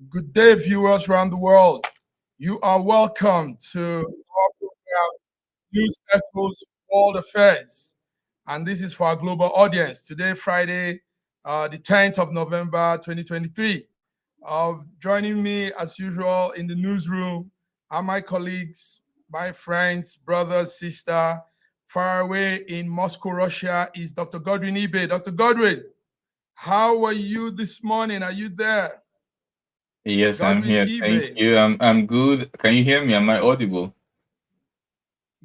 Good day, viewers around the world. You are welcome to our program, News Echoes World Affairs. And this is for our global audience. Today, Friday, the 10th of November, 2023. Joining me, as usual, in the newsroom are my colleagues, my friends, brothers, sister. Far away in Moscow, Russia, is Dr. Godwin Ibe. Dr. Godwin, how are you this morning? Are you there? Yes, I'm Godwin here. Thank Ibe. you. I'm good. Can you hear me? Am I audible?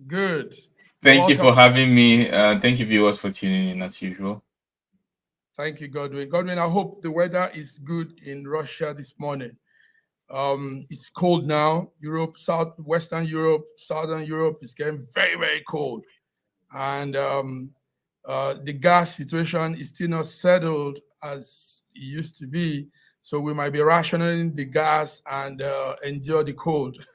Good. You're Thank you welcome. for having me. Thank you, viewers, for tuning in as usual. Thank you, Godwin. Godwin, I hope the weather is good in Russia this morning. It's cold now. Europe, Western Europe, Southern Europe is getting very, very cold. And the gas situation is still not settled as it used to be. So we might be rationing the gas and endure the cold.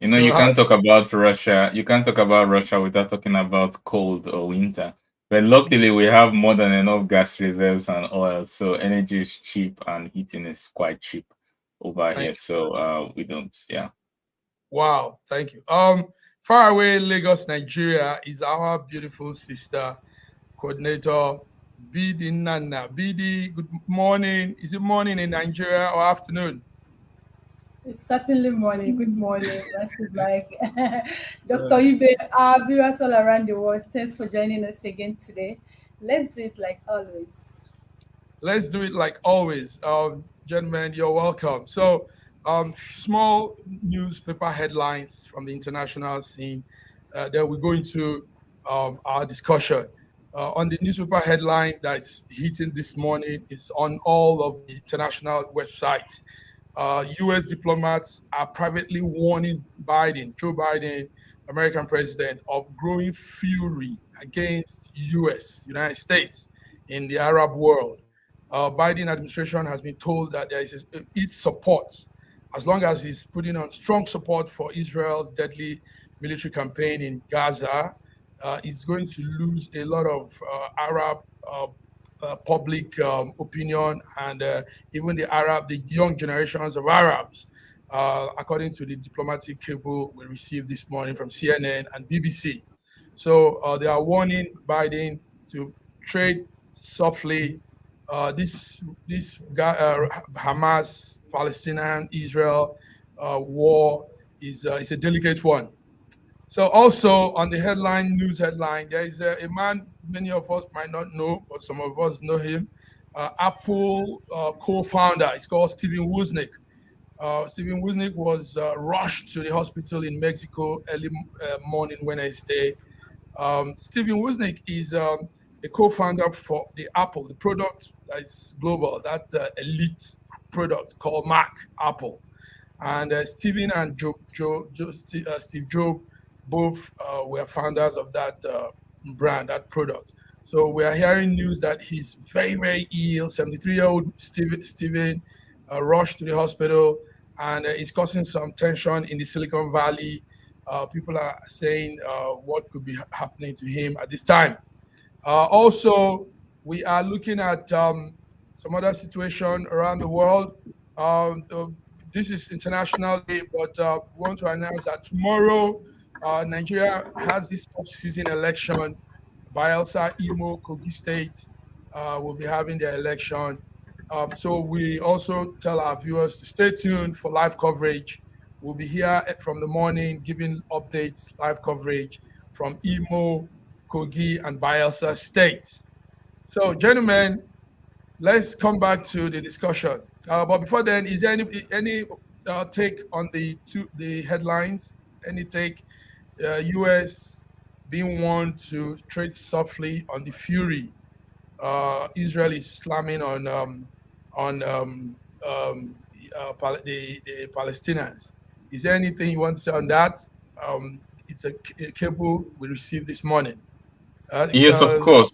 You know, So, you can't talk about Russia. You can't talk about Russia without talking about cold or winter. But luckily, we have more than enough gas reserves and oil, so energy is cheap and heating is quite cheap over here. thank you. So we don't. Yeah. Wow, thank you. Far away Lagos, Nigeria is our beautiful sister coordinator, Bidi Nana. Bidi, good morning. Is it morning in Nigeria or afternoon? It's certainly morning. Good morning, Massive Mike. Dr. Uh, Ibe, our viewers all around the world, thanks for joining us again today. Let's do it like always. let's do it like always. Gentlemen, you're welcome. So, small newspaper headlines from the international scene. Then we go into our discussion. On the newspaper headline that's hitting this morning, it's on all of the international websites. U.S. diplomats are privately warning Joe Biden, American president, of growing fury against United States, in the Arab world. Biden administration has been told that there is its support, as long as he's putting on strong support for Israel's deadly military campaign in Gaza, is going to lose a lot of Arab public opinion and even the young generations of Arabs, according to the diplomatic cable we received this morning from CNN and BBC. So they are warning Biden to trade softly. This Hamas, Palestinian, Israel war is a delicate one. So also on the news headline, there is a man many of us might not know, but some of us know him. Apple co-founder. It's called Stephen Wozniak. Stephen Wozniak was rushed to the hospital in Mexico early morning Wednesday. Stephen Wozniak is a co-founder for the Apple, the product that is global, that elite product called Mac Apple. And Stephen and Steve Jobs both were founders of that brand, that product. So we are hearing news that he's very, very ill. 73-year-old Stephen rushed to the hospital, and it's causing some tension in the Silicon Valley. People are saying what could be happening to him at this time. Also, we are looking at some other situation around the world. This is International Day, but we want to announce that tomorrow Nigeria has this off-season election. Bayelsa, Imo, Kogi State will be having their election. So we also tell our viewers to stay tuned for live coverage. We'll be here from the morning giving updates, live coverage from Imo, Kogi, and Bayelsa states. So, gentlemen, let's come back to the discussion. But before then, is there any take on the headlines? Any take? U.S. being warned to tread softly on the fury. Israel is slamming on the Palestinians. Is there anything you want to say on that? It's a cable we received this morning. Uh, Yes, of uh, course.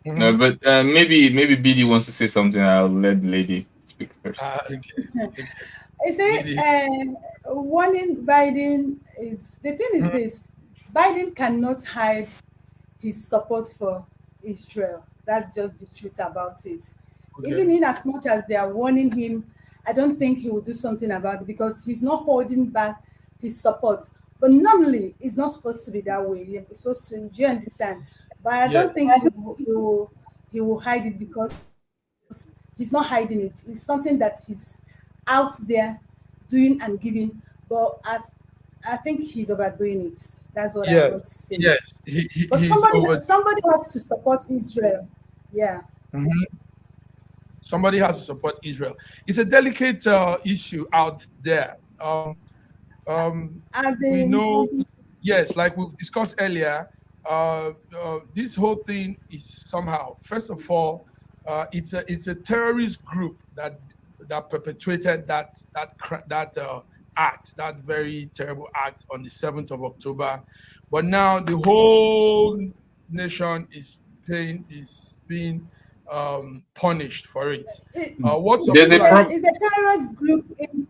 No, mhm. but maybe BD wants to say something. I'll let the lady speak first. Okay, okay. I say, BD. warning Biden is the thing is Mhm. this: Biden cannot hide his support for Israel. That's just the truth about it. Okay. Even in as much as they are warning him, I don't think he will do something about it because he's not holding back his support. But normally, it's not supposed to be that way. It's supposed to. Do you understand? But I Yeah. don't think he will hide it because he's not hiding it. It's something that he's out there doing and giving. But I think he's overdoing it. That's what I want to Yes. say. Yes. But He's over. somebody has to support Israel. Yeah. Mhm. Somebody has to support Israel. It's a delicate issue out there. And We they know, yes, like we've discussed earlier, this whole thing is somehow, first of all, it's a terrorist group that perpetrated that act, that very terrible act on the 7th of October. But now the whole nation is being punished for it. it, What some There's a people are problem. it's a terrorist group in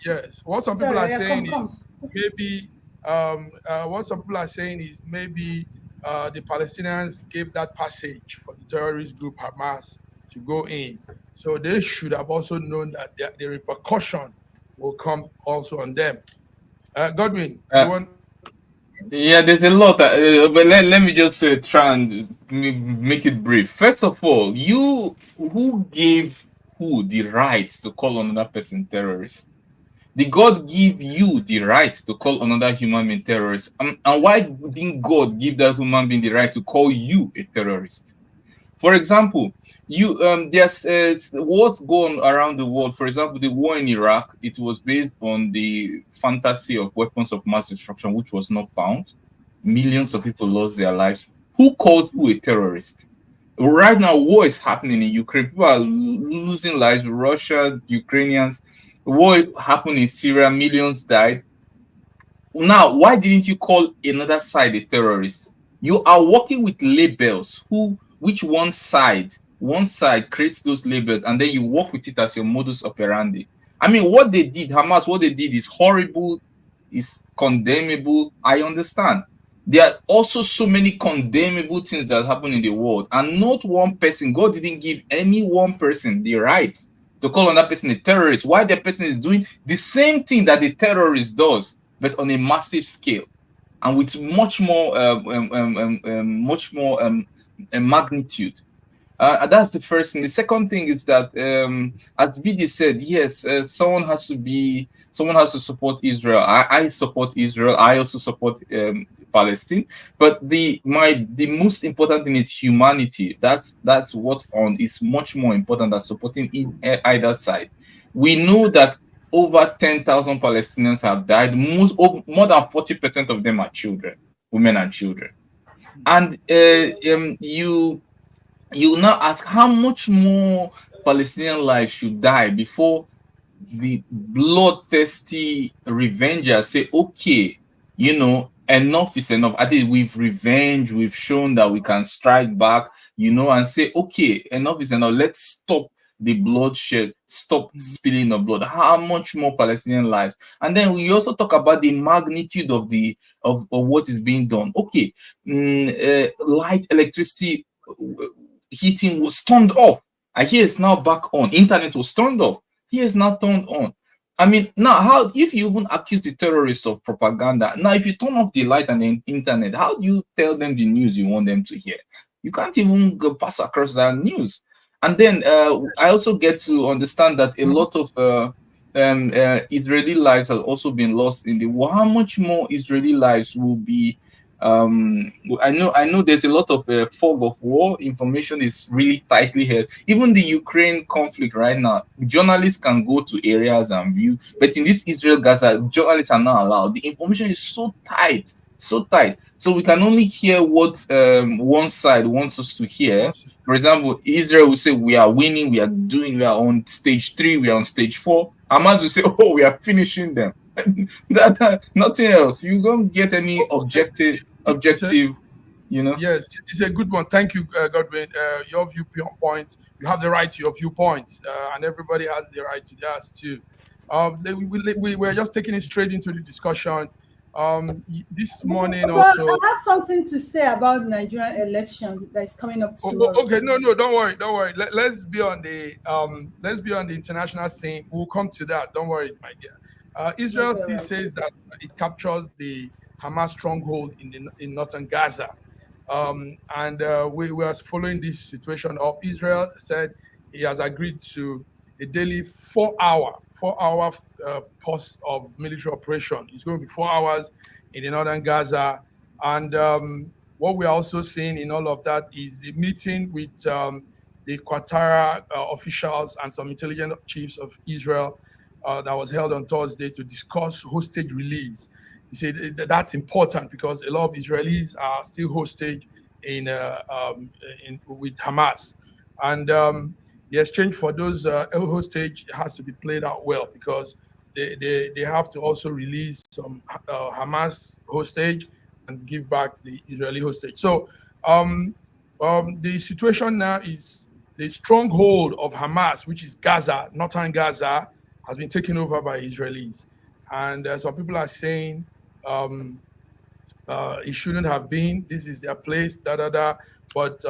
Yes, what some people sorry, are yeah, saying is come. maybe what some people are saying is maybe the Palestinians gave that passage for the terrorist group Hamas to go in, so they should have also known that the repercussion will come also on them. Godwin, you Uh, want? Yeah, there's a lot, but let me just try and make it brief. First of all, who gave who the right to call another person terrorist? Did God give you the right to call another human being terrorist? And why didn't God give that human being the right to call you a terrorist? For example, you there's wars going around the world. For example, the war in Iraq, it was based on the fantasy of weapons of mass destruction, which was not found. Millions of people lost their lives. Who called who a terrorist? Right now, war is happening in Ukraine. People are losing lives. Russia, Ukrainians. War happened in Syria. Millions died. Now, why didn't you call another side a terrorist? You are working with labels. Which one side creates those labels, and then you work with it as your modus operandi. I mean, what they did, Hamas, what they did is horrible, is condemnable. I understand. There are also so many condemnable things that happen in the world, and not one person. God didn't give any one person the right to call another person a terrorist. Why the person is doing the same thing that the terrorist does, but on a massive scale and with much more magnitude. That's the first thing. The second thing is that, as BD said, yes, someone has to support Israel. I support Israel. I also support Palestine. But the most important thing is humanity. That's what is much more important than supporting either side. We know that over 10,000 Palestinians have died. More than 40% of them are children, women and children. And you now ask how much more Palestinian lives should die before the bloodthirsty revengers say, okay, enough is enough. I think we've shown that we can strike back, and say, okay, enough is enough. Let's stop the bloodshed, stop spilling of blood. How much more Palestinian lives? And then we also talk about the magnitude of what is being done. Okay, light, electricity, heating was turned off. And here it's now back on. Internet was turned off. Here it's now turned on. I mean, now how if you even accuse the terrorists of propaganda, now if you turn off the light and the internet, how do you tell them the news you want them to hear? You can't even go pass across that news. And then I also get to understand that a lot of Israeli lives have also been lost in the war. How much more Israeli lives will be I know there's a lot of fog of war. Information is really tightly held. Even the Ukraine conflict right now, journalists can go to areas and view, but in this Israel Gaza, journalists are not allowed. The information is so tight, so tight. So we can only hear what one side wants us to hear. For example, Israel will say we are winning, we are on stage 3, we are on stage 4. Hamas will say, oh, we are finishing them. Nothing else. You don't get any objective, Yes, it's a good one. Thank you, Godwin. Your viewpoints, you have the right to your viewpoints, and everybody has the right to theirs too. We were just taking it straight into the discussion. This morning But also. I have something to say about Nigerian election that is coming up tomorrow. Okay, no, don't worry. Let's be on the international scene. We'll come to that. Don't worry, my dear. Israel Okay, still right. says that it captures the Hamas stronghold in northern Gaza, and we were following this situation up. Israel said he has agreed to a daily 4-hour pause of military operation. It's going to be 4 hours in the northern Gaza, and what we are also seeing in all of that is a meeting with the Qatar officials and some intelligence chiefs of Israel that was held on Thursday to discuss hostage release. He said that's important because a lot of Israelis are still hostage with Hamas, and the exchange for those hostage has to be played out well because they have to also release some Hamas hostage and give back the Israeli hostage. So the situation now is the stronghold of Hamas, which is Gaza, northern Gaza, has been taken over by Israelis. And some people are saying it shouldn't have been. This is their place, da da da. But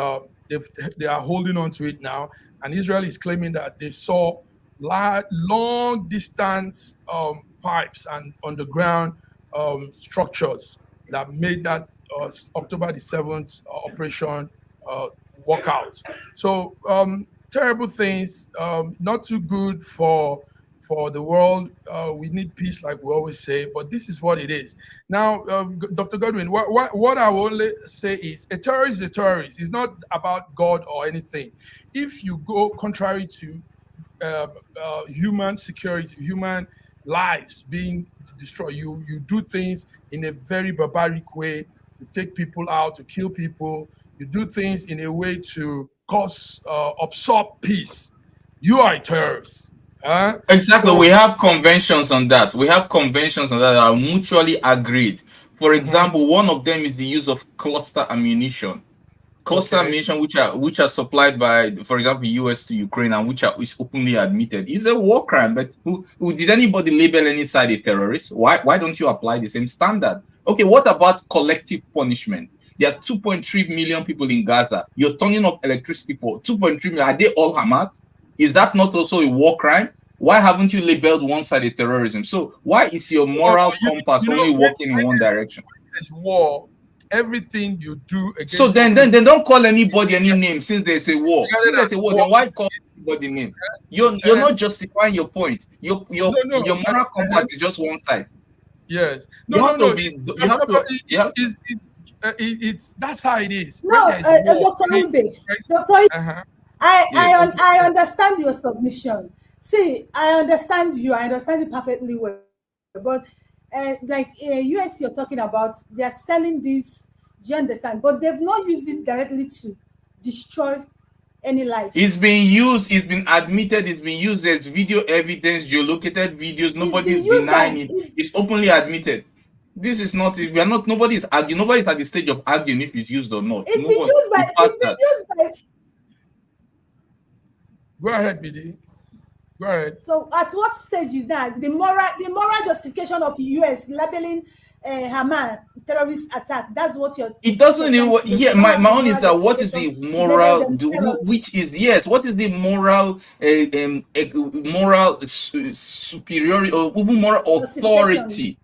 they are holding on to it now. And Israel is claiming that they saw long distance pipes and underground structures that made that October the 7th operation work out. So terrible things, not too good for the world. We need peace, like we always say, but this is what it is. Now, Dr. Godwin, what I will only say is a terrorist is a terrorist. It's not about God or anything. If you go contrary to human security, human lives being destroyed, you do things in a very barbaric way. You take people out to kill people. You do things in a way to cause absorb peace. You are a terrorist. Exactly. So, We have conventions on that. We have conventions on that are mutually agreed. For example, one of them is the use of cluster ammunition. Cluster okay. ammunition, which are supplied by, for example, US to Ukraine, and which is openly admitted, is a war crime. But who did anybody label any side a terrorist? Why don't you apply the same standard? Okay, what about collective punishment? There are 2.3 million people in Gaza. You're turning off electricity for 2.3 million. Are they all Hamas? Is that not also a war crime? Why haven't you labeled one side a terrorism? So why is your moral compass only working in one direction? When there's war, everything you do against. So then don't call anybody any name since there's a war. Since there's a war, then why call anybody name? You're not justifying your point. Your moral compass is just one side. Yes. It's that's how it is. No, Dr. Ibe, Dr. Ibe, I understand your submission. See, I understand you. I understand it perfectly well. But like US, you're talking about, they are selling this. Do you understand? But they've not used it directly to destroy any lives. It's been used. It's been admitted. It's been used. There's video evidence, geolocated videos. Nobody's denying it. It's openly admitted. This is not. We are not. Nobody's arguing. Nobody's at the stage of arguing if it's used or not. It's been used by. Go ahead, BD. Go ahead. So, at what stage is that the moral justification of the US labeling Hamas terrorist attack? That's what you're. It doesn't even. Yeah, my own is that what is the moral? Which is yes. What is the moral? Moral superiority or even moral authority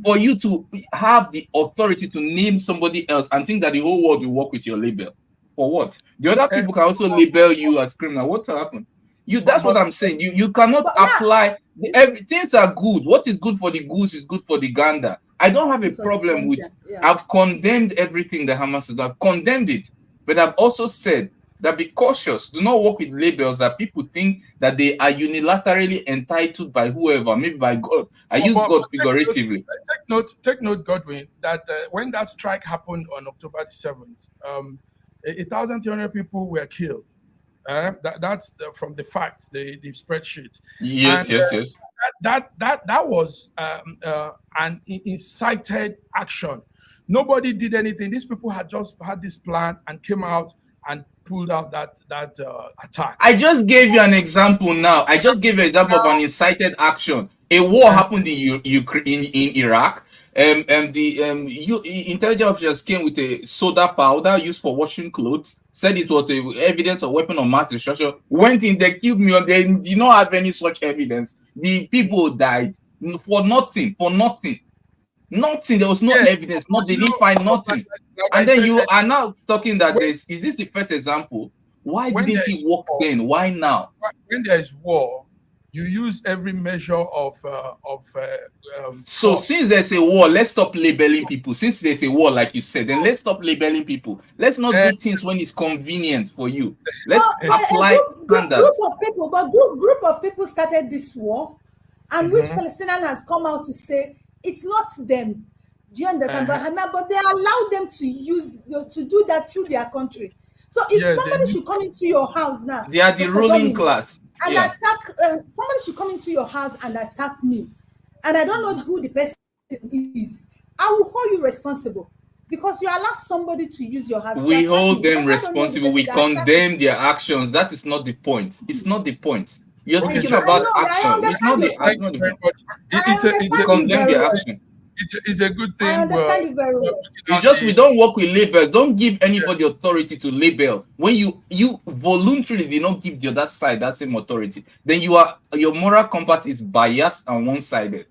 for you to have the authority to name somebody else and think that the whole world will work with your label? For what? The other people can also label you as criminal. What happened? That's what I'm saying. You cannot apply. Things are good. What is good for the goose is good for the gander. I don't have a problem with. I've condemned everything that Hamas has done. I've condemned it, but I've also said that be cautious. Do not work with labels that people think that they are unilaterally entitled by whoever, maybe by God. I use God figuratively. Take note, Godwin, that when that strike happened on October the 7th, 1,300 people were killed. That's from the facts, the spreadsheet. Yes. That was an incited action. Nobody did anything. These people had just had this plan and came out and pulled out that attack. I just gave you an example now. I just gave you an example of an incited action. A war happened in Iraq. intelligence officers came with a soda powder used for washing clothes, said it was a evidence of weapon of mass destruction, went in, they killed me, and they did not have any such evidence. The people died for nothing, nothing. There was no evidence, they didn't find nothing. And then you are now talking that is this the first example? Why didn't it work then? Why now? When there is war, you use every measure of so force. Since there's a war, let's stop labeling people. Since there's a war, like you said, then let's stop labeling people. Let's not do things when it's convenient for you. Let's apply standards. Group of people started this war, and which Palestinian has come out to say it's not them. Do you understand? But they allow them to do that through their country. So if somebody should come into your house now, they are the ruling class. And attack, somebody should come into your house and attack me, and I don't know who the person is, I will hold you responsible because you allow somebody to use your house. We hold them responsible. We condemn their actions. That is not the point. It's not the point. You're speaking about action. It's not the action. It's condemn their action. It's a good thing. I understand you very well. It's just we don't work with labels. Don't give anybody authority to label. When you voluntarily did not give the other side that same authority, then your moral compass is biased and one-sided.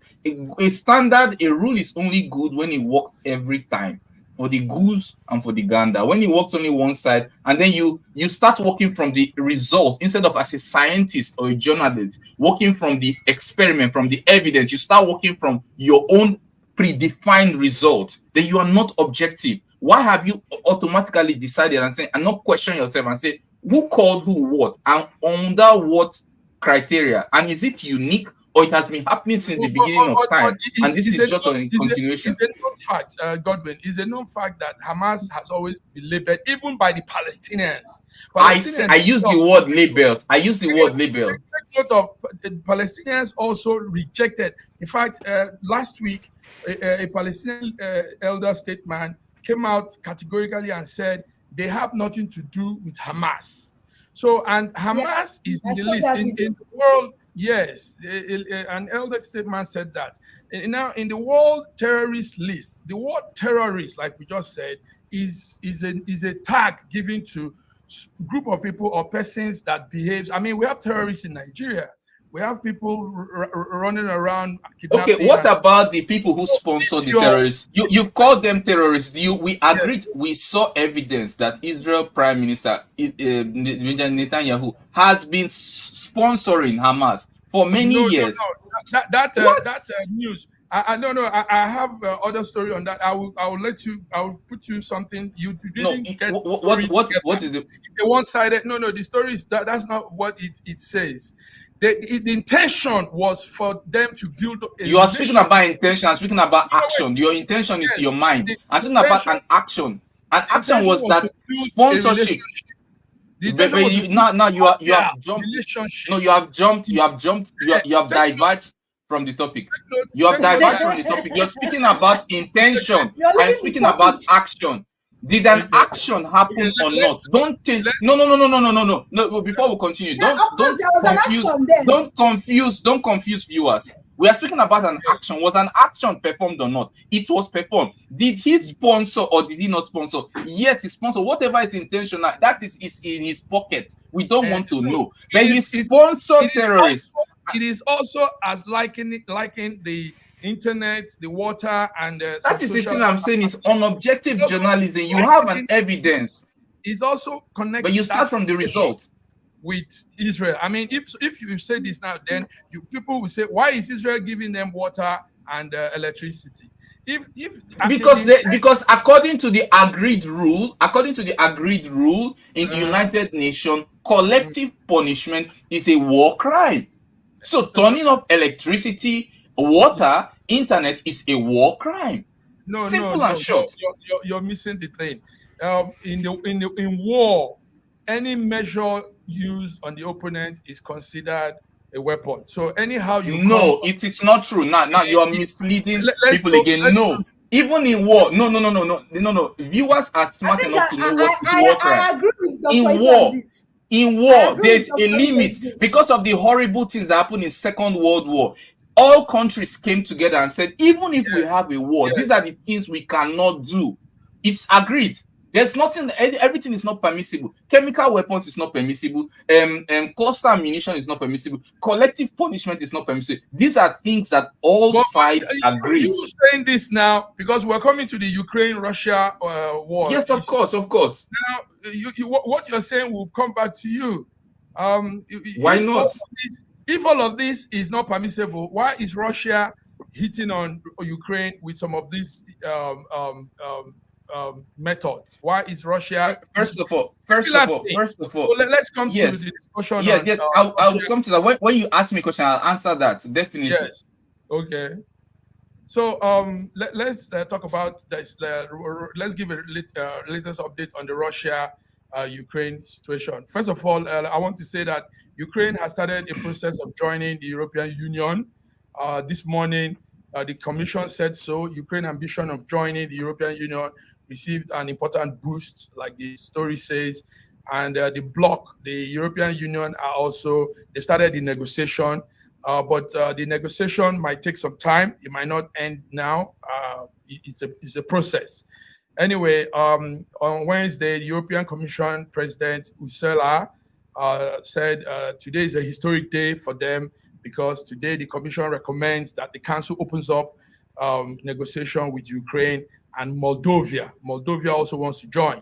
A standard, a rule is only good when it works every time for the goose and for the gander. When it works only one side, and then you start working from the result instead of as a scientist or a journalist working from the experiment, from the evidence. You start working from your own predefined result, then you are not objective. Why have you automatically decided and not question yourself and say who called who what and under what criteria, and is it unique or it has been happening since the beginning of time and this is just a continuation? It's a known fact, Godwin. It's a known fact that Hamas has always been labeled even by the Palestinians. I use the word labeled. I use the word labeled. Take note of Palestinians also rejected. In fact, last week a Palestinian elder statesman came out categorically and said they have nothing to do with Hamas. So, and Hamas is in the list in the world. Yes, an elder statesman said that. Now, in the world terrorist list, the word terrorist, like we just said, is a tag given to group of people or persons that behaves. I mean, we have terrorists in Nigeria. We have people running around. Okay, what about the people who sponsor the terrorists? You've called them terrorists. We agreed. We saw evidence that Israel Prime Minister Netanyahu has been sponsoring Hamas for many years. No. That news. I don't know. I have other story on that. I will let you. I will put you something. You didn't get. What is the? It's a one-sided. No. The story is that's not what it says. The intention was for them to build. You are speaking about intention. I'm speaking about action. Your intention is your mind. I'm speaking about an action. An action was that sponsorship. Now you have jumped. No, you have jumped. You have diverged from the topic. You have diverged from the topic. You're speaking about intention. I'm speaking about action. Did an action happen or not? Don't think. No. Before we continue, don't confuse viewers. We are speaking about an action. Was an action performed or not? It was performed. Did he sponsor or did he not sponsor? Yes, he sponsored. Whatever is intentional, that is in his pocket. We don't want to know. But he sponsored terrorists. It is also as liking the internet, the water, and that is the thing I'm saying. It's unobjective journalism. You have an evidence. It's also connected. But you start from the result with Israel. I mean, if you say this now, then people will say, why is Israel giving them water and electricity? Because according to the agreed rule in the United Nations, collective punishment is a war crime. So turning off electricity, water, internet is a war crime. Simple and short. You're missing the thing. In war, any measure used on the opponent is considered a weapon. So anyhow it is not true. Now you are misleading people again. No. Even in war, no. Viewers are smart enough to know what is war crime. I agree with Dr. In war, there's a limit because of the horrible things that happened in Second World War. all countries came together and said, even if we have a war, Yes. these are the things we cannot do. It's agreed. There's nothing, everything is not permissible. Chemical weapons is not permissible. Cluster ammunition is not permissible. Collective punishment is not permissible. These are things that all sides agree. You saying this now because we're coming to the Ukraine-Russia war. Yes, of course, of course. Now, what you're saying will come back to you. Why not? If all of this is not permissible, why is Russia hitting on Ukraine with some of these methods? Why is Russia? First of all, let's come to the discussion. Yes, I'll come to that. When you ask me a question, I'll answer that definitely. Yes. Okay. So let's talk about this. Let's give a latest update on the Russia-Ukraine situation. First of all, I want to say that Ukraine has started a process of joining the European Union. This morning, the Commission said so. Ukraine's ambition of joining the European Union received an important boost, like the story says. And the bloc, the European Union, they started the negotiation. But the negotiation might take some time. It might not end now. It's a process. Anyway, on Wednesday, the European Commission President Ursula said today is a historic day for them because today the Commission recommends that the Council opens up negotiation with Ukraine and Moldova. Moldova also wants to join.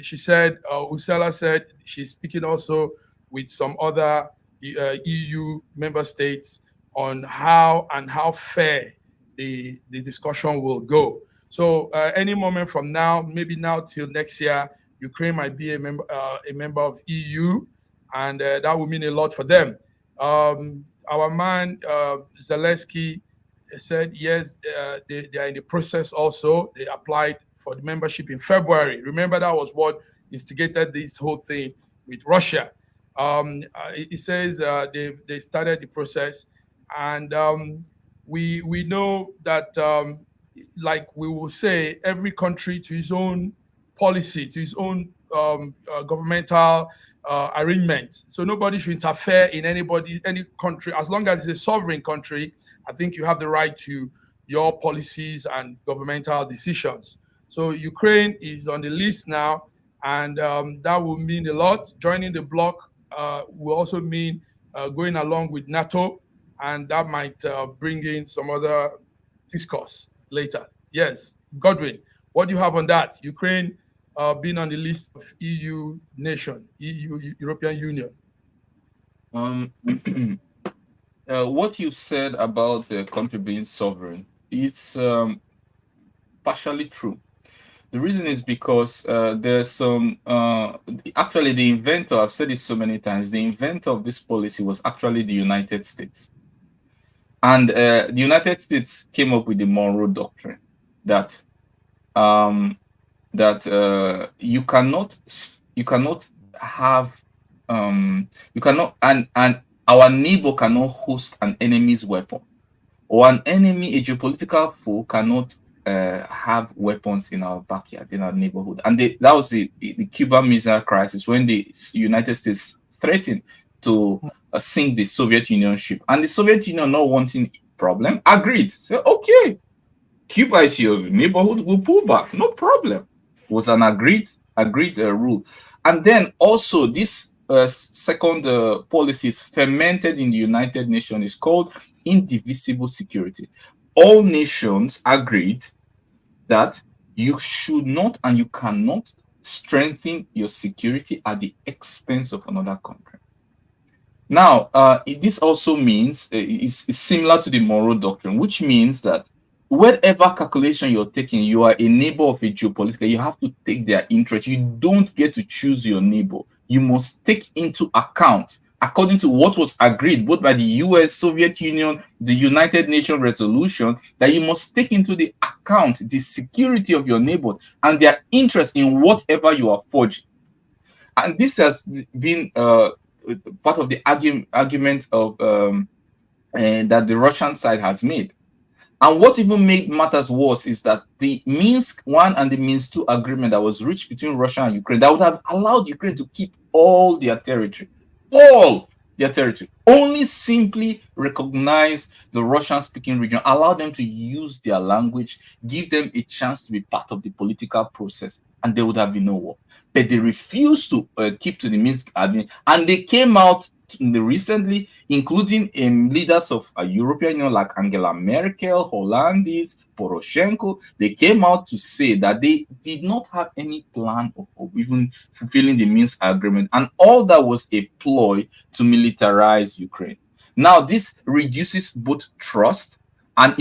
She said, Ursula said she's speaking also with some other EU member states on how fair the discussion will go. So any moment from now, maybe now till next year, Ukraine might be a member of EU, and that would mean a lot for them. Our man Zelensky said yes, they are in the process also. They applied for the membership in February. Remember, that was what instigated this whole thing with Russia. It says they started the process, and we know that, like we will say, every country to his own policy, to his own governmental arrangement. So nobody should interfere in any country. As long as it's a sovereign country, I think you have the right to your policies and governmental decisions. So Ukraine is on the list now, and that will mean a lot. Joining the bloc will also mean going along with NATO, and that might bring in some other discourse later. Yes, Godwin, what do you have on that? Ukraine being on the list of EU nation, European Union. What you said about the country being sovereign, it's partially true. The reason is because there's some, actually the inventor, I've said this so many times, the inventor of this policy was actually the United States. And the United States came up with the Monroe Doctrine that you cannot have, and our neighbor cannot host an enemy's weapon, or an enemy, a geopolitical foe cannot have weapons in our backyard, in our neighborhood. And that was the Cuban Missile Crisis, when the United States threatened to sink the Soviet Union ship. And the Soviet Union, not wanting problem, agreed. So, okay, Cuba is your neighborhood, we'll pull back, no problem. It was an agreed rule. And then also this second policy is fermented in the United Nations. It's called indivisible security. All nations agreed that you should not and you cannot strengthen your security at the expense of another country. Now, this also means it's similar to the Monroe Doctrine, which means that whatever calculation you're taking, you are a neighbor of a geopolitical, you have to take their interest. You don't get to choose your neighbor. You must take into account, according to what was agreed both by the US, Soviet Union, the United Nations resolution, that you must take into the account the security of your neighbor and their interest in whatever you are forging. And this has been part of the argument of that the Russian side has made. And what even made matters worse is that the Minsk I and the Minsk II agreement that was reached between Russia and Ukraine, that would have allowed Ukraine to keep all their territory, their territory. Only simply recognize the Russian-speaking region, allow them to use their language, give them a chance to be part of the political process, and there would have been no war. But they refused to keep to the Minsk agreement, and they came out recently, including leaders of European Union like Angela Merkel, Hollandis, Poroshenko. They came out to say that they did not have any plan of even fulfilling the Minsk agreement, and all that was a ploy to militarize Ukraine. Now, this reduces both trust and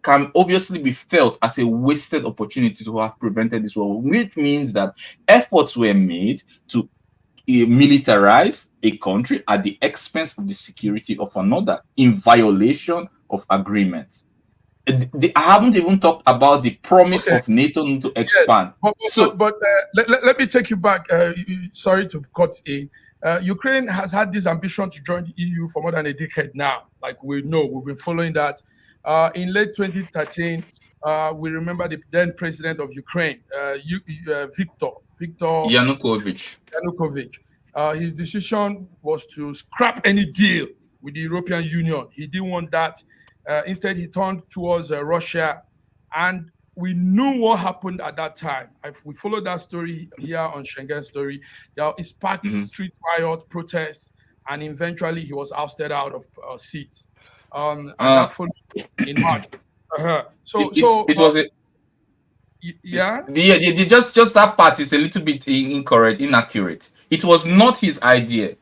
can obviously be felt as a wasted opportunity to have prevented this war, which means that efforts were made to militarize a country at the expense of the security of another in violation of agreements. I haven't even talked about the promise of NATO to expand. Yes, but let me take you back. Sorry to cut in. Ukraine has had this ambition to join the EU for more than a decade now. Like we know, we've been following that. In late 2013, we remember the then president of Ukraine, Viktor Yanukovych. His decision was to scrap any deal with the European Union. He didn't want that. Instead, he turned towards Russia, and we knew what happened at that time. If we followed that story here on Schengen Story, it sparked street riots, protests, and eventually he was ousted out of seats. And that followed in March. Just that part is a little bit inaccurate. It was not his idea.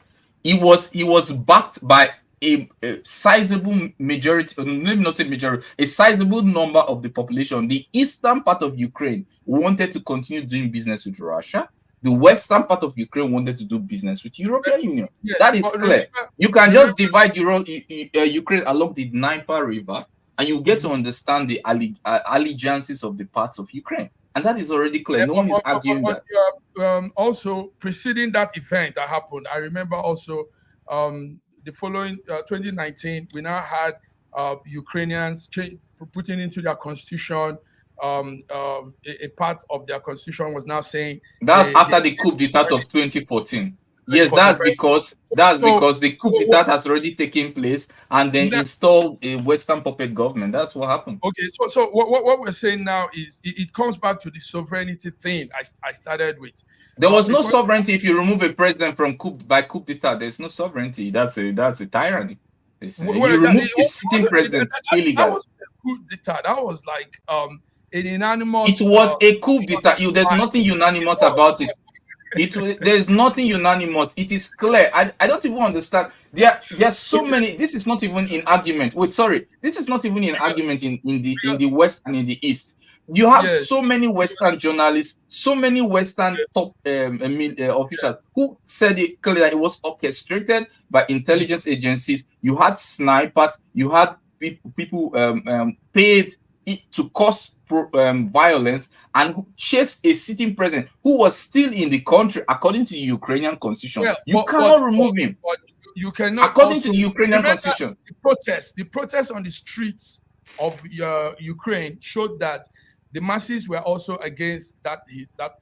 He was backed by a sizable majority, let me not say majority, a sizable number of the population. The eastern part of Ukraine wanted to continue doing business with Russia. The western part of Ukraine wanted to do business with the European Union. Yes, that is clear. You can just divide Ukraine along the Dnieper River, and you get to understand the allegiances of the parts of Ukraine. And that is already clear. No one is arguing that. Also, preceding that event that happened, I remember also the following 2019, we now had Ukrainians putting into their constitution, a part of their constitution was now saying that's after the coup d'etat of 2014. Yes, that's because the coup d'etat has already taken place, and then installed a Western puppet government. That's what happened. Okay, so what we're saying now is it comes back to the sovereignty thing I started with. There was no sovereignty if you remove a president from coup d'etat. There's no sovereignty. That's a tyranny. You remove a sitting president illegally. That was a coup d'etat. That was like an unanimous. It was a coup d'etat. There's nothing unanimous about it. There's nothing unanimous. It is clear. I don't even understand. There are so many. This is not even in argument. Wait, sorry. This is not even in argument in the West and in the East. You have so many Western journalists, so many Western top officials who said it clearly that it was orchestrated by intelligence agencies. You had snipers. You had people paid to cause violence and who chased a sitting president who was still in the country according to the Ukrainian constitution. You cannot remove him. You cannot. According to the Ukrainian constitution. The protests on the streets of Ukraine showed that the masses were also against that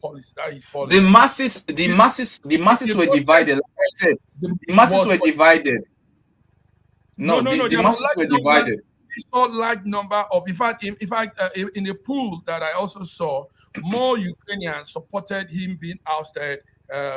policy. That his policy. The masses were divided. Like I said, the masses were divided. No, the masses were divided. Saw large number of, in fact, in the poll that I also saw, more Ukrainians supported him being ousted,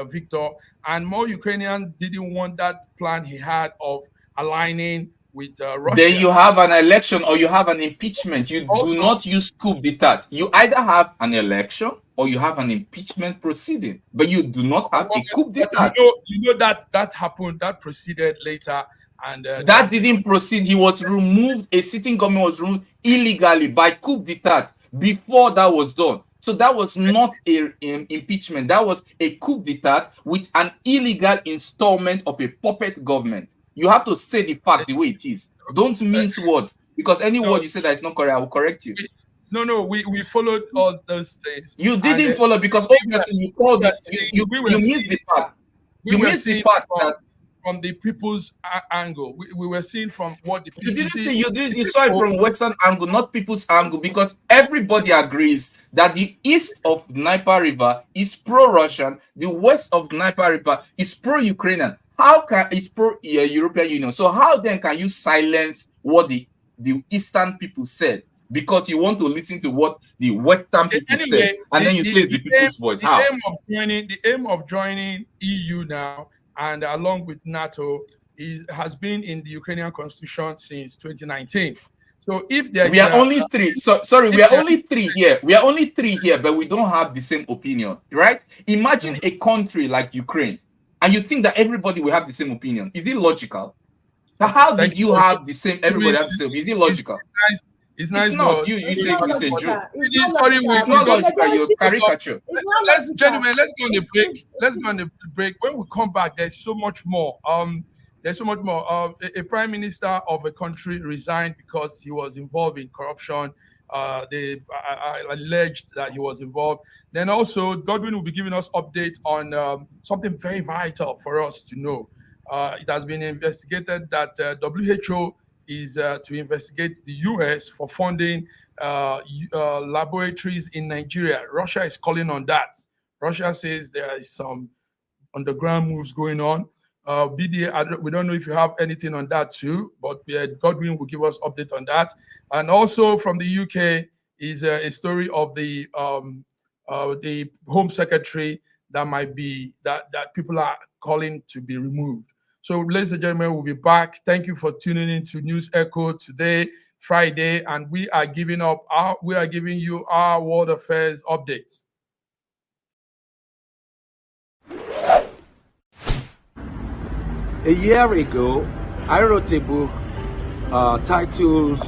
Viktor, and more Ukrainians didn't want that plan he had of aligning with Russia. Then you have an election or you have an impeachment. You also do not use coup d'etat. You either have an election or you have an impeachment proceeding, but you do not have a coup d'etat. You know that happened. That proceeded later. And that didn't proceed. He was removed. A sitting government was removed illegally by coup d'etat before that was done. So that was not an impeachment. That was a coup d'etat with an illegal installment of a puppet government. You have to say the fact the way it is. Don't mince words, because any word you say that is not correct, I will correct you. No, we followed all those things. You didn't follow because obviously you called it. You missed the part. You missed the part that. From the people's angle, we were seeing from what the people. You saw it from Western angle, not people's angle, because everybody agrees that the east of Dnieper River is pro-Russian, the west of Dnieper River is pro-Ukrainian. how can it's pro-European Union? So how then can you silence what the Eastern people said because you want to listen to what the Western people said, Anyway, and then you say it's the people's voice? How? the aim of joining EU now and along with NATO has been in the Ukrainian constitution since 2019. So if there we are only three, sorry, we are only three here. We are only three here, but we don't have the same opinion, right? Imagine a country like Ukraine, and you think that everybody will have the same opinion. Is it logical? How did you have the same? Everybody have the same. Is it logical? It's nice, not. but You say joke. It's not logical. You're caricature. Gentlemen, let's go on the break. Let's go on the break. When we come back, there's so much more. There's so much more. A prime minister of a country resigned because he was involved in corruption. They alleged that he was involved. Then also, Godwin will be giving us updates on something very vital for us to know. It has been investigated that WHO is to investigate the US for funding laboratories in Nigeria. Russia is calling on that. Russia says there is some underground moves going on. BDA, we don't know if you have anything on that too, but Godwin will give us update on that. And also from the UK is a story of the Home Secretary that might be that people are calling to be removed. So, ladies and gentlemen, we'll be back. Thank you for tuning in to News Echo today, Friday, and we are giving you our world affairs updates. A year ago, I wrote a book titled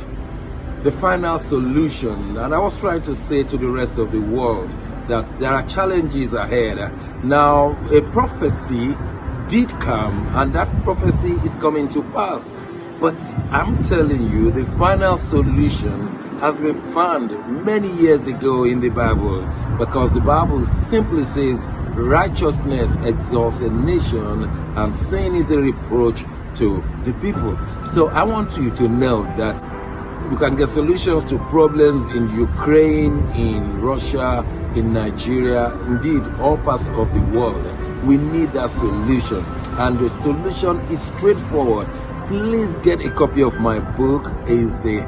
The Final Solution, and I was trying to say to the rest of the world that there are challenges ahead. Now, a prophecy did come, and that prophecy is coming to pass. But I'm telling you, the final solution has been found many years ago in the Bible, because the Bible simply says righteousness exalts a nation and sin is a reproach to the people. So I want you to know that we can get solutions to problems in Ukraine, in Russia, in Nigeria, indeed all parts of the world. We need that solution, and the solution is straightforward. Please get a copy of my book. It's the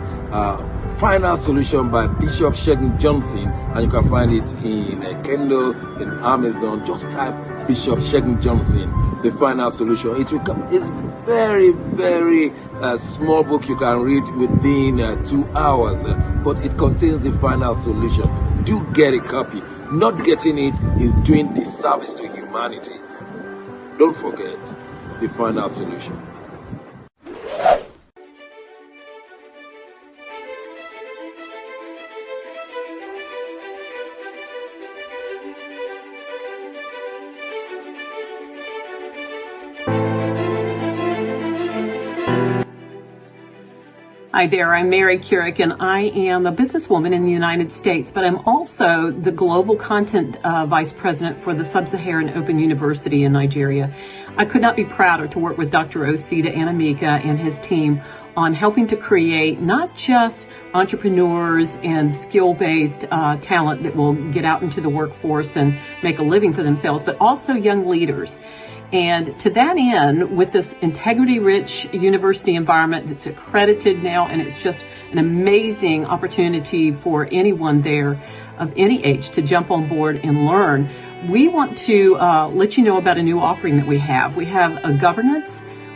Final Solution by Bishop Shegun Johnson, and you can find it in Kindle, in Amazon. Just type Bishop Shegun Johnson, The Final Solution. It will come. It's very, very small book you can read within 2 hours, but it contains the final solution. Do get a copy. Not getting it is doing disservice to humanity. Don't forget The Final Solution. Hi there, I'm Mary Keurig, and I am a businesswoman in the United States, but I'm also the Global Content Vice President for the Sub-Saharan Open University in Nigeria. I could not be prouder to work with Dr. Osita Anamika and his team on helping to create not just entrepreneurs and skill-based talent that will get out into the workforce and make a living for themselves, but also young leaders. And to that end, with this integrity-rich university environment that's accredited now, and it's just an amazing opportunity for anyone there of any age to jump on board and learn, we want to let you know about a new offering that we have. We have a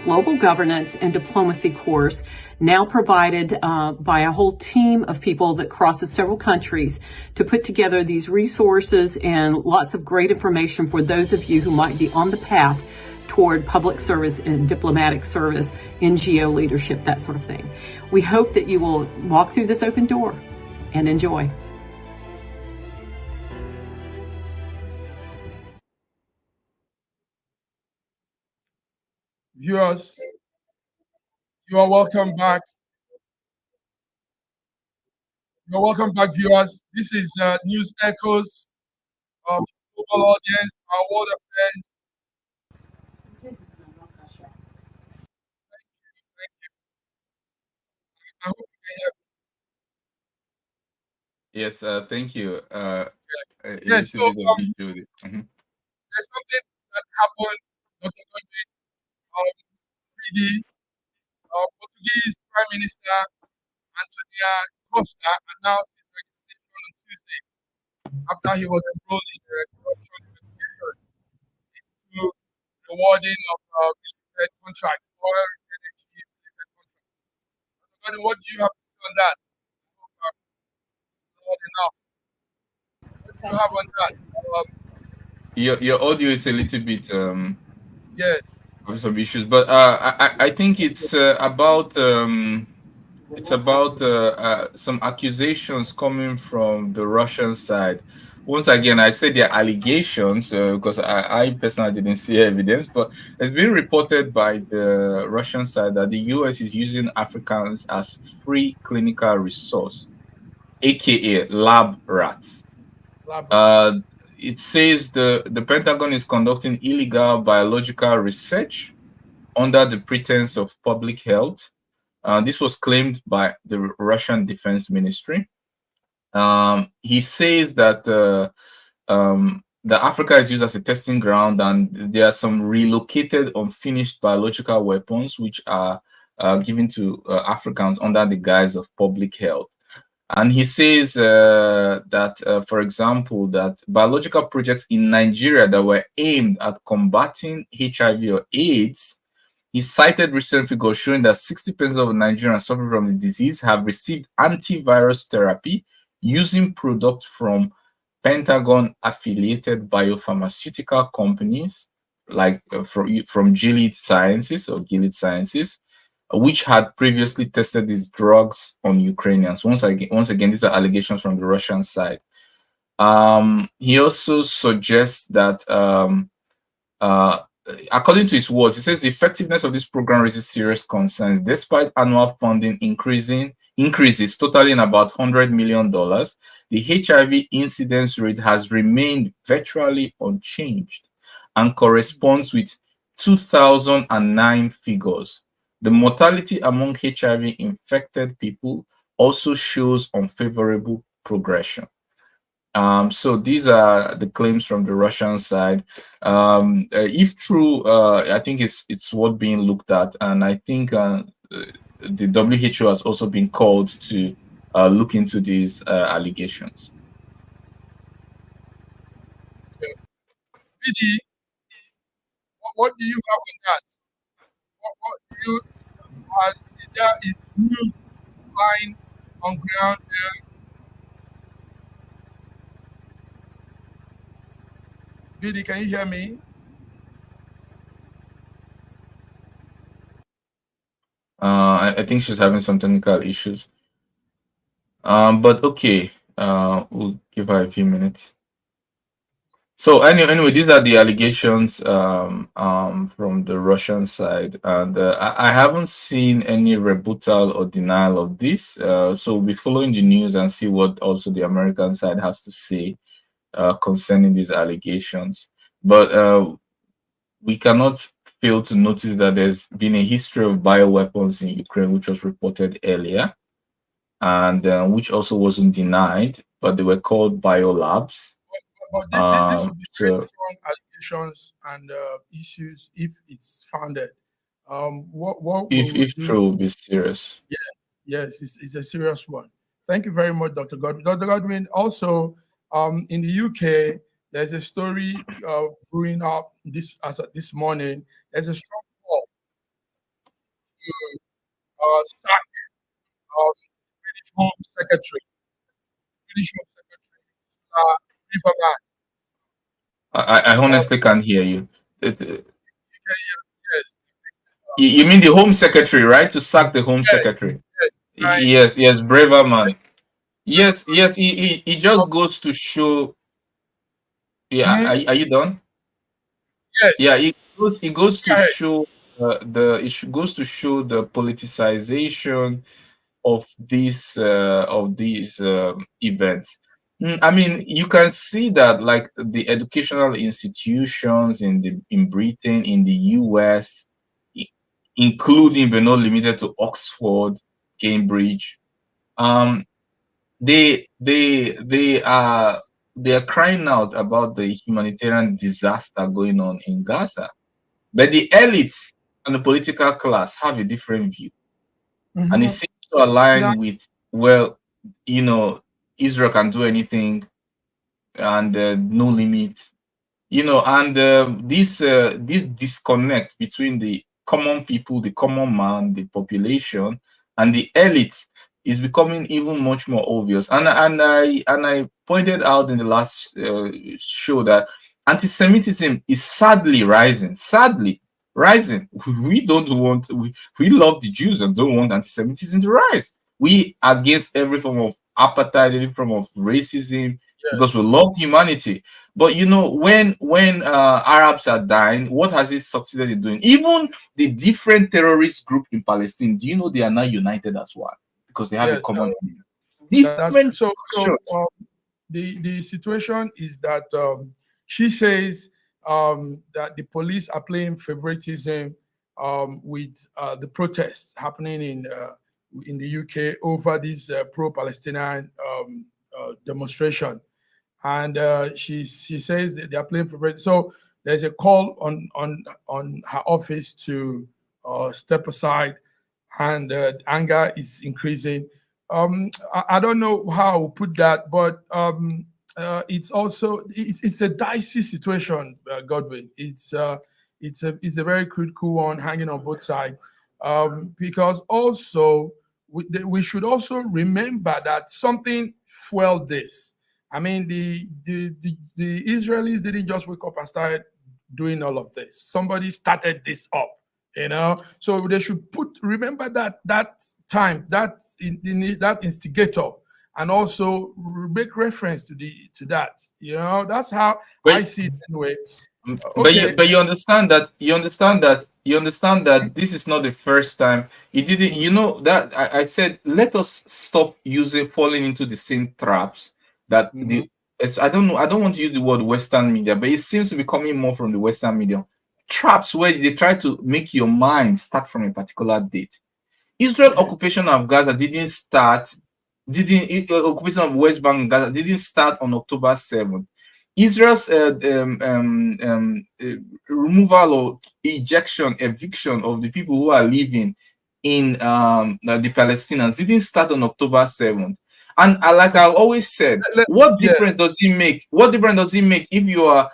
global governance and diplomacy course now provided by a whole team of people that crosses several countries to put together these resources and lots of great information for those of you who might be on the path toward public service and diplomatic service, NGO leadership, that sort of thing. We hope that you will walk through this open door and enjoy. Viewers, you are welcome back. You're welcome back, viewers. This is News Echoes of global audience, our world affairs. I hope you can hear me. Yes, thank you. Yes, so there's something there's something that happened, Dr. Godwin, BD, Portuguese Prime Minister Antonio Costa announced his resignation on Tuesday after he was enrolled in a corruption investigation into rewarding of related contract, oil energy related contract. What do you have to say on that? Not enough. What do you have on that? Your audio is a little bit Yes. of some issues, but I think it's about some accusations coming from the Russian side. Once again, I say they're allegations because I personally didn't see evidence, but it's been reported by the Russian side that the US is using Africans as free clinical resource, aka lab rats. It says the Pentagon is conducting illegal biological research under the pretense of public health. This was claimed by the Russian Defense Ministry. He says that the Africa is used as a testing ground, and there are some relocated unfinished biological weapons which are given to Africans under the guise of public health. And he says that, for example, that biological projects in Nigeria that were aimed at combating HIV or AIDS, he cited recent figures showing that 60% of Nigerians suffering from the disease have received antivirus therapy using products from Pentagon-affiliated biopharmaceutical companies like from Gilead Sciences, which had previously tested these drugs on Ukrainians. Once again, these are allegations from the Russian side. He also suggests that, according to his words, he says the effectiveness of this program raises serious concerns. Despite annual funding increases totaling about $100 million, the HIV incidence rate has remained virtually unchanged and corresponds with 2009 figures. The mortality among HIV-infected people also shows unfavorable progression. So these are the claims from the Russian side. If true, I think it's worth being looked at, and I think the WHO has also been called to look into these allegations. BD, what do you have on that? What do you is there news flying on ground there? BD, can you hear me? I think she's having some technical issues. But okay, we'll give her a few minutes. So anyway, these are the allegations from the Russian side, and I haven't seen any rebuttal or denial of this. So we'll be following the news and see what also the American side has to say concerning these allegations. But we cannot fail to notice that there's been a history of bioweapons in Ukraine, which was reported earlier, and which also wasn't denied, but they were called biolabs. But this would be very strong allegations and issues if it's founded. What if true, will be serious. Yes, it's a serious one. Thank you very much, Dr. Godwin. Dr. Godwin, also in the UK, there's a story brewing up this morning. There's a strong call to sack British Home Secretary, Braverman. I honestly can't hear you. Yes. You mean the Home Secretary, right? To sack the Home Secretary. Yes, Braverman. Yes, he just goes to show. Yeah, are you done? Yes. Yeah, he goes to show goes to show the politicization of these events. I mean, you can see that like the educational institutions in Britain, in the US, including but not limited to Oxford, Cambridge, they are crying out about the humanitarian disaster going on in Gaza. But the elite and the political class have a different view, and it Mhm. seems to align Now, with, well, Israel can do anything, and no limit, and this disconnect between the common people, the common man, the population, and the elite is becoming even much more obvious. And I pointed out in the last show that anti-Semitism is sadly rising. Sadly rising. We don't want. We love the Jews and don't want anti-Semitism to rise. We are against every form of apartheid, every form of racism, yes, because we love humanity. But when Arabs are dying, what has it succeeded in doing? Even the different terrorist group in Palestine, do you know they are now united as one because they have a yes, common enemy? that's true. Different So structures. the situation is that she says that the police are playing favoritism with the protests happening in the UK over this pro-Palestinian demonstration, and she says that they are playing favoritism. So there's a call on her office to step aside, and anger is increasing. I don't know how I put that, but it's also it's a dicey situation, Godwin. It's a very critical one, hanging on both sides, because also we should also remember that something fueled this. I mean, the Israelis didn't just wake up and start doing all of this. Somebody started this up, so they should remember that time, that instigator, and also make reference to that. That's how I But see it anyway. but you Okay. but you understand that this is not the first time he did it. You know that I said, let us stop falling into the same traps that Mhm. I don't know, I don't want to use the word Western media, but it seems to be coming more from the Western media. Traps where they try to make your mind start from a particular date. Israel occupation of Gaza didn't occupation of West Bank and Gaza didn't start on October 7th. Israel's removal or eviction of the people who are living in the Palestinians didn't start on October 7th. And like I always said, what Yes. difference does it make? What difference does it make if you are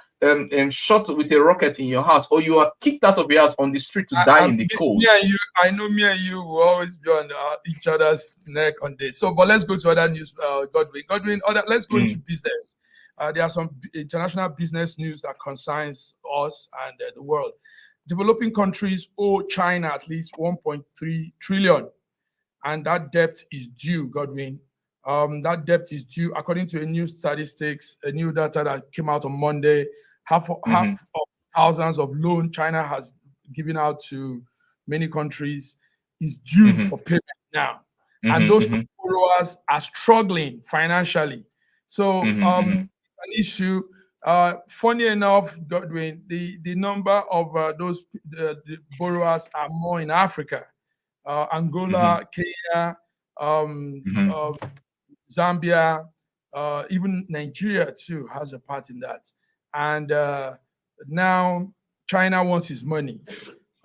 shot with a rocket in your house, or you are kicked out of your house on the street to die in the cold? Me and you, I know me and you will always be on each other's neck on this. So, but let's go to other news, Godwin. Let's go into business. There are some international business news that concerns us and the world. Developing countries owe China at least 1.3 trillion, and that debt is due, Godwin. That debt is due according to a new statistics, a new data that came out on Monday. Half of thousands of loan China has given out to many countries is due for payment now, and those borrowers are struggling financially. So an issue. Funny enough, Godwin, the number of the borrowers are more in Africa, Angola, Kenya, Zambia, even Nigeria too has a part in that. And now China wants his money.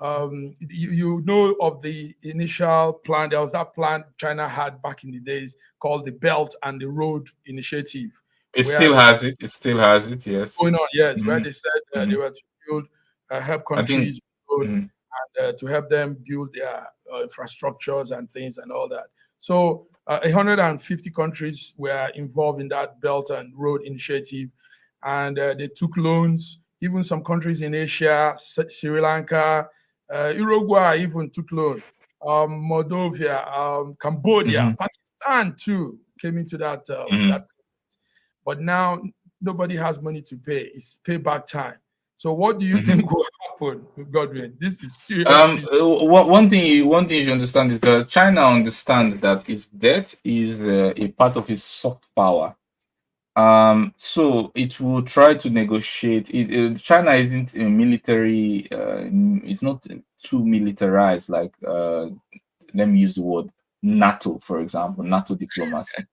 You know of the initial plan. There was that plan China had back in the days called the Belt and the Road Initiative. It still has it. It still has it. Yes. Going on, yes, where they said they were to build, help I think. countries build, and to help them build their infrastructures and things and all that. So 150 countries were involved in that Belt and Road Initiative, and they took loans. Even some countries in Asia, Sri Lanka, Uruguay even took loan. Moldova, Cambodia, Pakistan too came into that. But now nobody has money to pay. It's payback time. So what do you think will happen with Godwin? This is serious. One thing you should understand is that China understands that its debt is a part of its soft power. So it will try to negotiate. China isn't a military. It's not too militarized. Like let me use the word NATO, for example, NATO diplomacy.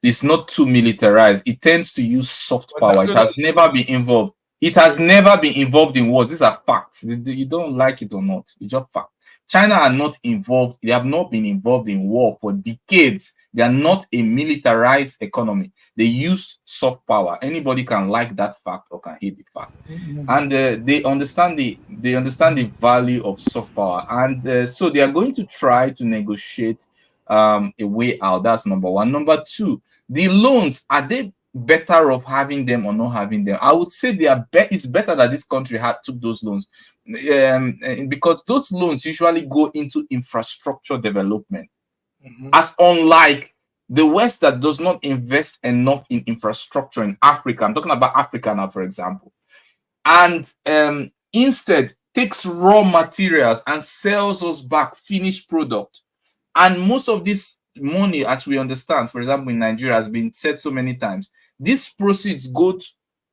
It's not too militarized. It tends to use soft power. It has never been involved. It has never been involved in wars. These are facts. You don't like it or not. It's just fact. China are not involved. They have not been involved in war for decades. They are not a militarized economy. They use soft power. Anybody can like that fact or can hate the fact. And they understand the value of soft power. And so they are going to try to negotiate a way out. That's number one. Number two, the loans, are they better off having them or not having them? I would say it's better that this country took those loans, because those loans usually go into infrastructure development, as unlike the West that does not invest enough in infrastructure in Africa. I'm talking about Africa now, for example, and instead takes raw materials and sells us back finished product. And most of this money, as we understand, for example, in Nigeria, has been said so many times, these proceeds go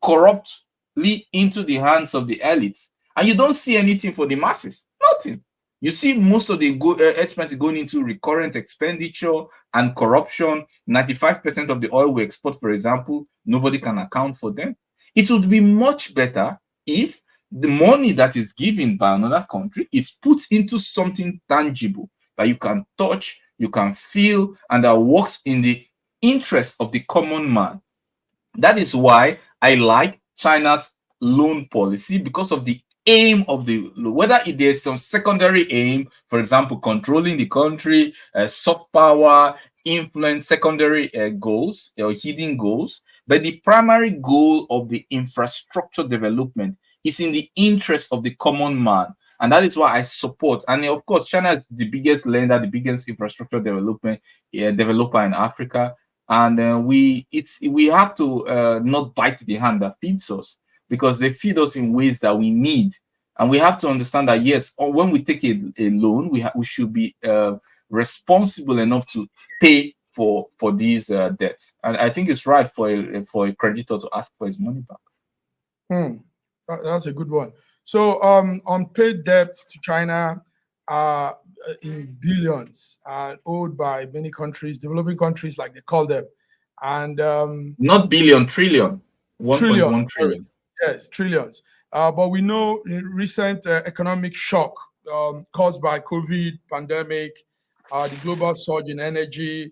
corruptly into the hands of the elites, and you don't see anything for the masses. Nothing. You see most of the expenses going into recurrent expenditure and corruption. 95% of the oil we export, for example, nobody can account for them. It would be much better if the money that is given by another country is put into something tangible that you can touch, you can feel, and that works in the interest of the common man. That is why I like China's loan policy, because of the aim of whether there's some secondary aim, for example, controlling the country, soft power, influence, secondary goals or hidden goals, but the primary goal of the infrastructure development is in the interest of the common man. And that is why I support. And of course, China is the biggest lender, the biggest infrastructure developer in Africa. And we have to not bite the hand that feeds us, because they feed us in ways that we need. And we have to understand that, yes, when we take a loan, we should be responsible enough to pay for these debts. And I think it's right for a creditor to ask for his money back. That's a good one. So unpaid debts to China are in billions, owed by many countries, developing countries, like they call them. And not billion, trillion. 1.1 trillion. Yes, trillions. But we know recent economic shock caused by COVID pandemic, the global surge in energy,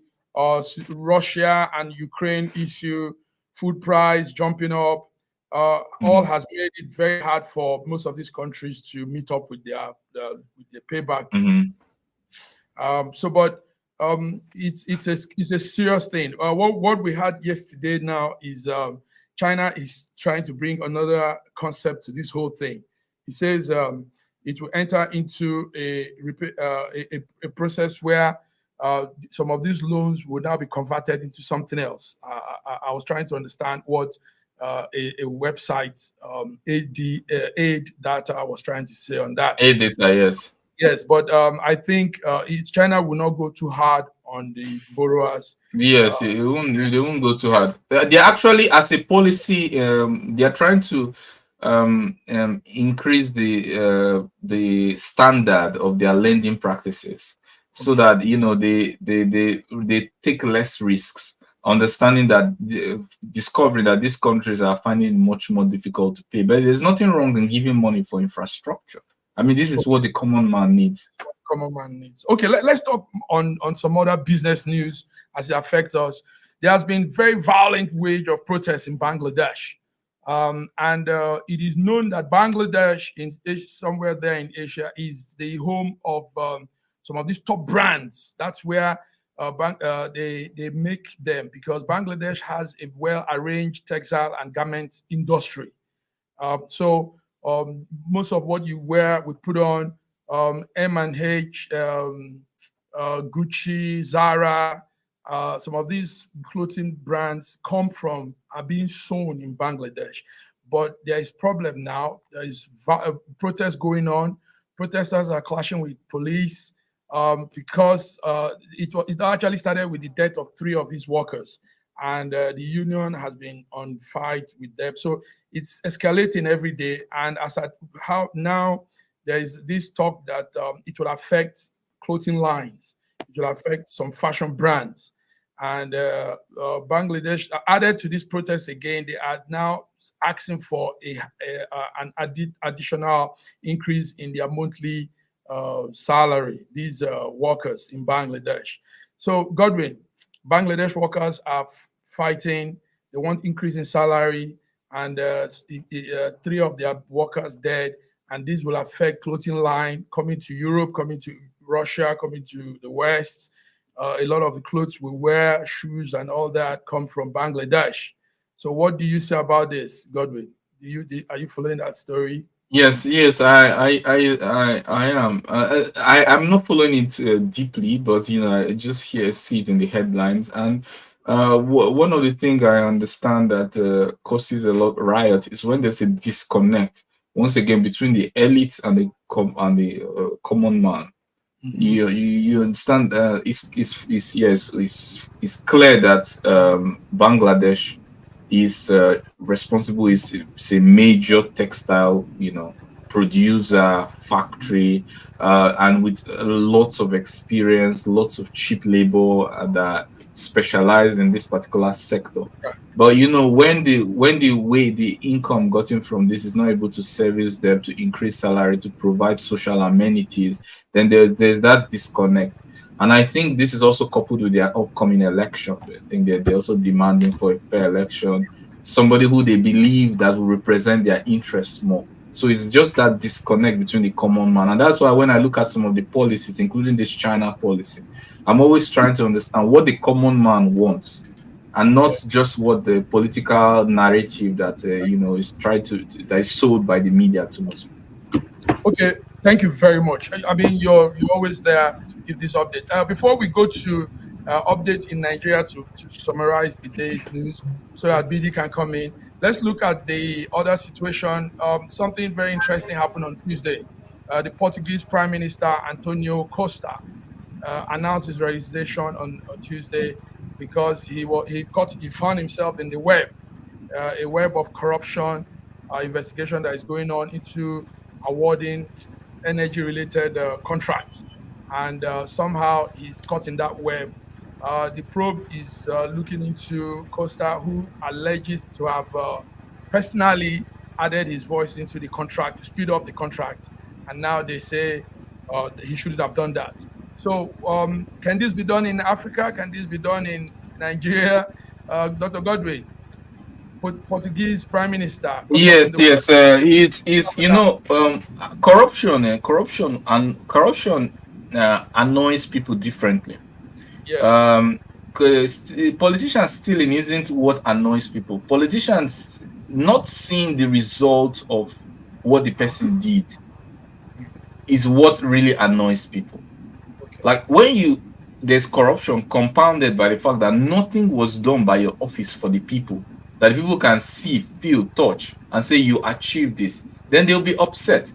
Russia and Ukraine issue, food price jumping up, all has made it very hard for most of these countries to meet up with their payback. It's a serious thing. What we had yesterday now is China is trying to bring another concept to this whole thing. It says it will enter into a process where some of these loans will now be converted into something else. I was trying to understand what a website aid data was trying to say on that. Aid data, yes. Yes, but I think China will not go too hard on the borrowers. Yes, they won't go too hard. They're actually, as a policy, they're trying to increase the standard of their lending practices, so that they take less risks, understanding that discovering that these countries are finding it much more difficult to pay. But there's nothing wrong in giving money for infrastructure. I mean, this is what the common man needs. Okay, let's talk on some other business news as it affects us. There has been very violent wave of protests in Bangladesh. And it is known that Bangladesh, somewhere there in Asia, is the home of some of these top brands. That's where they make them, because Bangladesh has a well-arranged textile and garment industry. Most of what you wear, we put on M&H, Gucci, Zara, some of these clothing brands are being sewn in Bangladesh. But there is problem now. There is protests going on. Protesters are clashing with police because it actually started with the death of 3 of his workers. And the union has been on fight with them. So it's escalating every day. And how now there is this talk that it will affect clothing lines. It will affect some fashion brands. And Bangladesh added to this protest again. They are now asking for an additional increase in their monthly salary. These workers in Bangladesh. So Godwin, Bangladesh workers are fighting. They want increase in salary, and 3 of their workers dead. And this will affect clothing line coming to Europe, coming to Russia, coming to the West. A lot of the clothes we wear, shoes, and all that come from Bangladesh. So, what do you say about this, Godwin? Are you following that story? Yes, I am. I'm not following it deeply, but I just see it in the headlines. And one of the things I understand that causes a lot riot is when there's a disconnect once again between the elites and the common man. You understand? It's clear that Bangladesh is responsible. Is a major textile, producer factory, and with lots of experience, lots of cheap labor that specialize in this particular sector. But when the way the income gotten from this is not able to service them, to increase salary, to provide social amenities, then there's that disconnect. And I think this is also coupled with their upcoming election. I think they're also demanding for a fair election, somebody who they believe that will represent their interests more. So it's just that disconnect between the common man. And that's why when I look at some of the policies, including this China policy, I'm always trying to understand what the common man wants, and not just what the political narrative that is tried that is sold by the media to us. Okay, thank you very much. I mean, you're always there to give this update. Before we go to updates in Nigeria to summarize the day's news, so that BD can come in, let's look at the other situation. Something very interesting happened on Tuesday. The Portuguese Prime Minister Antonio Costa announced his resignation on Tuesday because he found himself in the web, a web of corruption investigation that is going on into awarding energy-related contracts, and somehow he's caught in that web. The probe is looking into Costa, who alleges to have personally added his voice into the contract to speed up the contract, and now they say he shouldn't have done that. So, can this be done in Africa? Can this be done in Nigeria? Dr. Godwin, Portuguese Prime Minister. Yes. It's corruption annoys people differently. Yes. Because politicians stealing isn't what annoys people. Politicians not seeing the result of what the person did is what really annoys people. Okay. Like when there's corruption compounded by the fact that nothing was done by your office for the people, that people can see, feel, touch, and say you achieved this, then they'll be upset.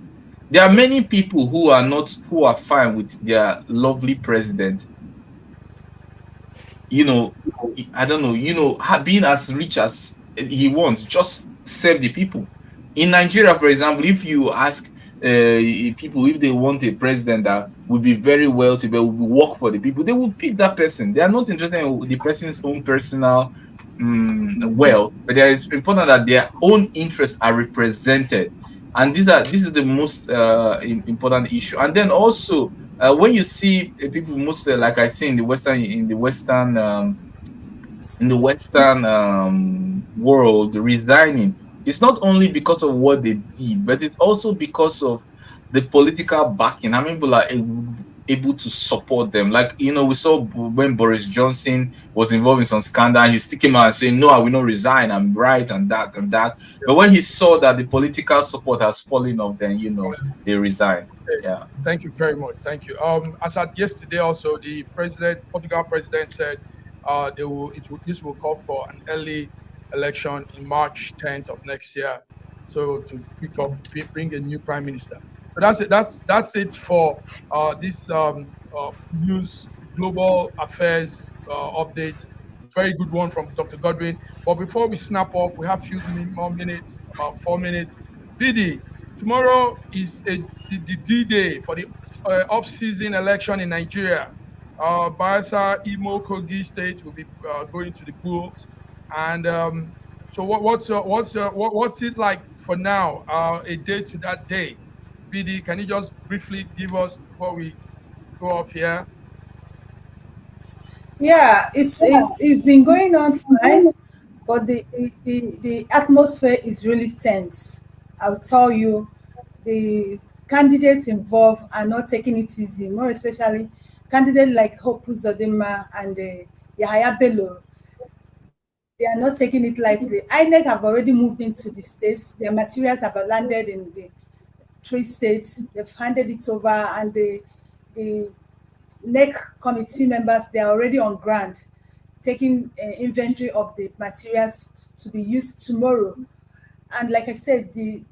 There are many people who are fine with their lovely president. I don't know, being as rich as he wants, just serve the people. In Nigeria, for example, if you ask people if they want a president that will be very wealthy but will work for the people, they will pick that person. They are not interested in the person's own personal wealth, but it is important that their own interests are represented. And this is the most important issue. And then also when you see people, mostly like I say in the Western world resigning, it's not only because of what they did, but it's also because of the political backing. How many people are able to support them? Like, we saw when Boris Johnson was involved in some scandal, he still came out and saying, no, I will not resign, I'm right, and that and that. But when he saw that the political support has fallen off, then they resigned. Yeah. Thank you very much. Thank you. As at yesterday, also the Portugal president said this will call for an early election in March 10th of next year, so to bring a new prime minister. So that's it. That's it for this news global affairs update. Very good one from Dr. Godwin. But before we snap off, we have a few more minutes, about 4 minutes. BD, tomorrow is the D-Day for the off-season election in Nigeria. Bayelsa, Imo, Kogi states will be going to the pools. And so what's it like for now? A day to that day. BD, can you just briefly give us before we go off here? Yeah, it's been going on fine, but the atmosphere is really tense. I'll tell you, the candidates involved are not taking it easy, more especially candidates like Hope Uzodinma and Yahaya Bello. They are not taking it lightly. INEC have already moved into the states. Their materials have landed in the three states. They've handed it over, and the NEC committee members, they are already on ground taking inventory of the materials to be used tomorrow. And like I said, the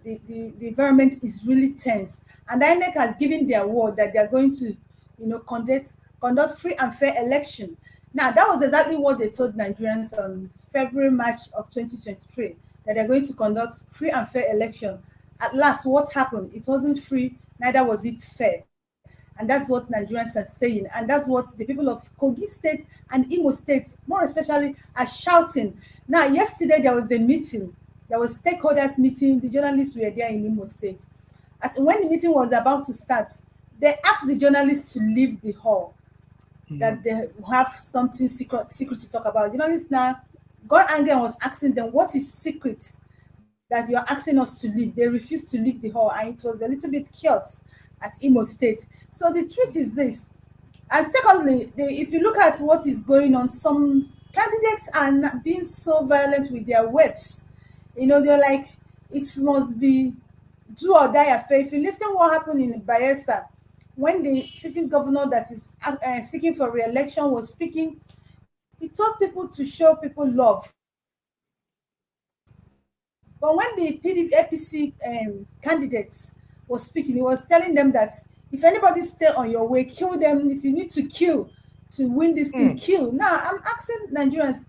environment is really tense. And INEC has given their word that they are going to, conduct free and fair election. Now, that was exactly what they told Nigerians on February, March of 2023, that they're going to conduct free and fair election. At last, what happened? It wasn't free, neither was it fair. And that's what Nigerians are saying. And that's what the people of Kogi State and Imo State, more especially, are shouting. Now, yesterday there was a meeting. There was stakeholders meeting. The journalists were there in Imo State. When the meeting was about to start, they asked the journalists to leave the hall, that they have something secret to talk about. Journalists now got angry and was asking them, what is secret that you are asking us to leave? They refused to leave the hall, and it was a little bit chaos at Imo State. So the truth is this. And secondly, if you look at what is going on, some candidates are not being so violent with their words. They're like, it must be do or die affair. If you listen what happened in Bayelsa, when the sitting governor that is seeking for re-election was speaking, he told people to show people love. But when the PDP APC candidates was speaking, he was telling them that if anybody stay on your way, kill them. If you need to kill to win this thing, kill. Now, I'm asking Nigerians,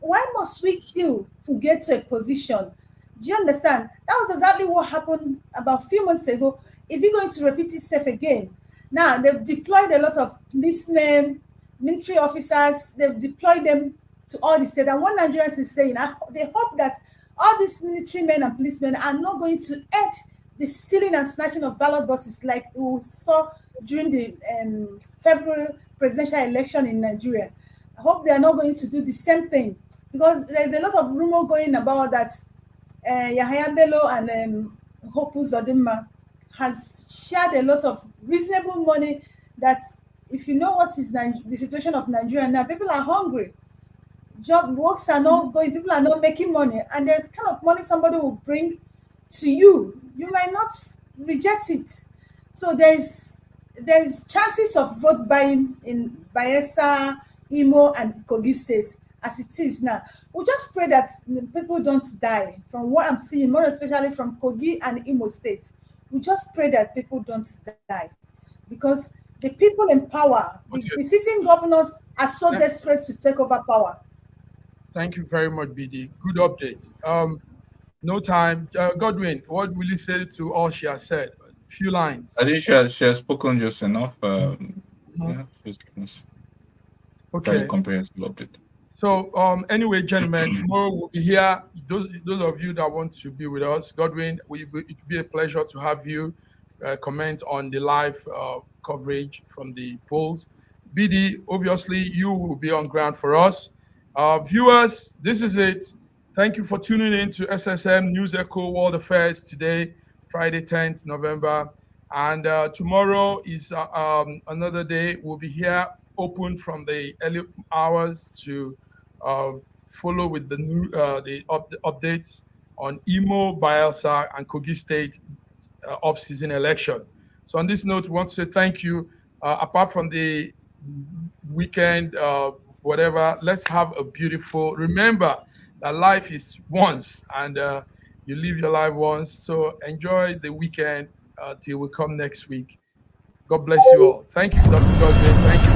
why must we kill to get to a position? Do you understand? That was exactly what happened about a few months ago. Is he going to repeat itself again? Now, they've deployed a lot of policemen, military officers. They've deployed them to all the states. And what Nigerians is saying, they hope that all these military men and policemen are not going to aid the stealing and snatching of ballot boxes like we saw during the February presidential election in Nigeria. I hope they are not going to do the same thing, because there's a lot of rumor going about that Yahaya Bello and Hope Uzodinma has shared a lot of reasonable money. That if you know what is the situation of Nigeria now, people are hungry. Job works are not going, people are not making money, and there's kind of money somebody will bring to you, you might not reject it. So there's chances of vote buying in Bayelsa, Imo, and Kogi State as it is now. We just pray that people don't die. From what I'm seeing, more especially from Kogi and Imo State, we just pray that people don't die, because the people in power, the sitting governors, are so desperate to take over power. Thank you very much, BD. Good update. No time. Godwin, what will you say to all she has said? A few lines. I think she has spoken just enough. Yeah, she's given us a very comprehensive update. So anyway, gentlemen, tomorrow we'll be here. Those of you that want to be with us, Godwin, it will be a pleasure to have you comment on the live coverage from the polls. BD, obviously, you will be on ground for us. Viewers, this is it. Thank you for tuning in to SSM News Echo World Affairs today, Friday, 10th November. And tomorrow is another day. We'll be here open from the early hours to follow with the new the updates on Imo, Bayelsa, and Kogi State off-season election. So on this note, we want to say thank you. Apart from the weekend, whatever, let's have a beautiful, remember that life is once, and you live your life once. So enjoy the weekend till we come next week. God bless you all. Thank you, Dr. Godwin. Thank you.